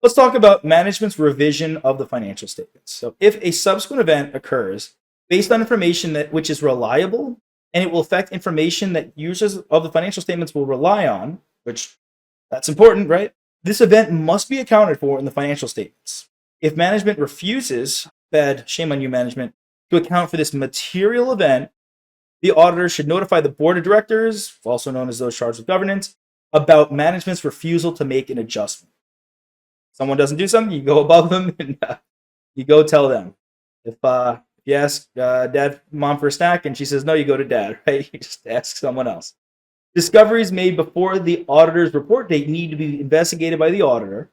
Let's talk about management's revision of the financial statements. So if a subsequent event occurs based on information that which is reliable and it will affect information that users of the financial statements will rely on, which that's important, right? This event must be accounted for in the financial statements. If management refuses, bad, shame on you, management, to account for this material event, the auditor should notify the board of directors, also known as those charged with governance, about management's refusal to make an adjustment. Someone doesn't do something, you go above them and you go tell them. If you ask dad, mom for a snack, and she says no, you go to dad, right? You just ask someone else. Discoveries made before the auditor's report date need to be investigated by the auditor.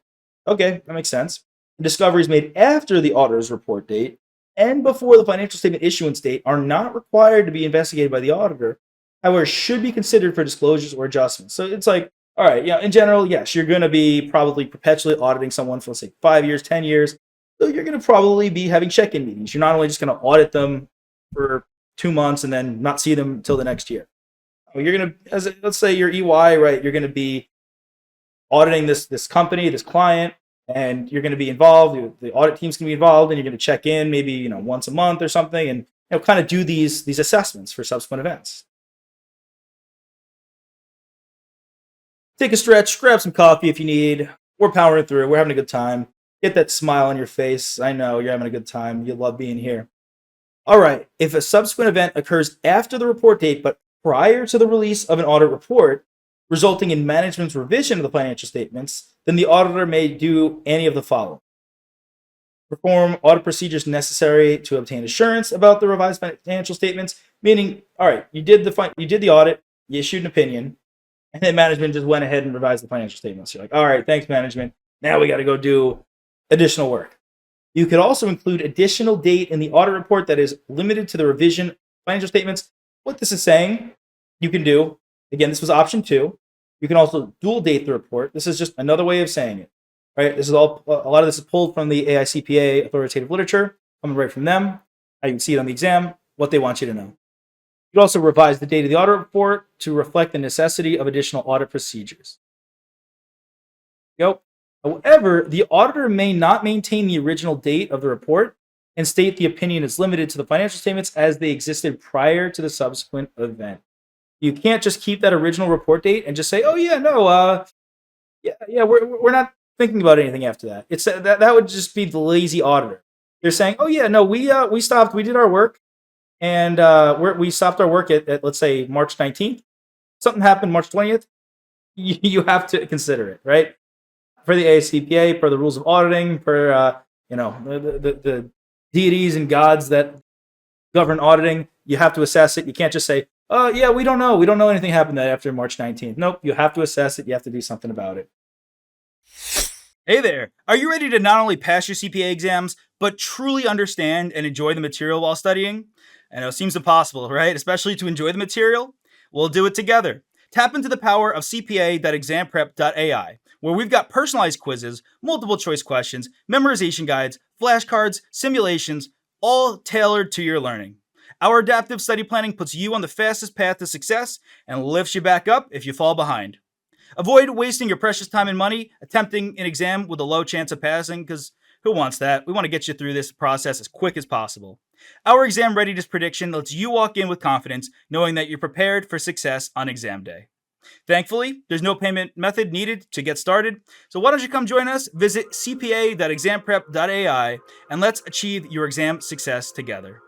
Okay, that makes sense. Discoveries made after the auditor's report date and before the financial statement issuance date are not required to be investigated by the auditor, however, should be considered for disclosures or adjustments. So it's like, all right, yeah, in general, yes, you're going to be probably perpetually auditing someone for, let's say, 5 years, 10 years. So you're going to probably be having check-in meetings. You're not only just going to audit them for 2 months and then not see them until the next year. You're going to, let's say you're EY, right? You're going to be auditing this company, this client, and you're going to be involved. The audit team's going to be involved, and you're going to check in maybe once a month or something, and kind of do these assessments for subsequent events. Take a stretch, grab some coffee if you need. We're powering through. We're having a good time. Get that smile on your face. I know you're having a good time. You love being here. All right. If a subsequent event occurs after the report date, but prior to the release of an audit report, resulting in management's revision of the financial statements, then the auditor may do any of the following. Perform audit procedures necessary to obtain assurance about the revised financial statements, meaning, all right, you did the audit, you issued an opinion, and then management just went ahead and revised the financial statements. You're like, all right, thanks, management. Now we got to go do additional work. You could also include additional date in the audit report that is limited to the revision of financial statements. What this is saying, you can do, again, this was option 2. You can also dual date the report. This is just another way of saying it, right? This is all, a lot of this is pulled from the AI CPA authoritative literature, coming right from them. You can see it on the exam, what they want you to know. You can also revise the date of the audit report to reflect the necessity of additional audit procedures. However, the auditor may not maintain the original date of the report and state the opinion is limited to the financial statements as they existed prior to the subsequent event. You can't just keep that original report date and just say, "Oh yeah, no, we're not thinking about anything after that." It's that would just be the lazy auditor. They're saying, "Oh yeah, no, we stopped, we did our work, and we stopped our work at let's say March 19th. Something happened March 20th. You have to consider it, right? For the ACPA, per the rules of auditing, per the deities and gods that govern auditing, you have to assess it. You can't just say, "Oh yeah, we don't know. We don't know anything happened after March 19th." Nope, you have to assess it. You have to do something about it. Hey there. Are you ready to not only pass your CPA exams, but truly understand and enjoy the material while studying? I know it seems impossible, right? Especially to enjoy the material. We'll do it together. Tap into the power of CPA.Examprep.ai, where we've got personalized quizzes, multiple choice questions, memorization guides, flashcards, simulations, all tailored to your learning. Our adaptive study planning puts you on the fastest path to success and lifts you back up if you fall behind. Avoid wasting your precious time and money attempting an exam with a low chance of passing, because who wants that? We want to get you through this process as quick as possible. Our exam readiness prediction lets you walk in with confidence, knowing that you're prepared for success on exam day. Thankfully, there's no payment method needed to get started, so why don't you come join us? Visit cpa.examprep.ai and let's achieve your exam success together.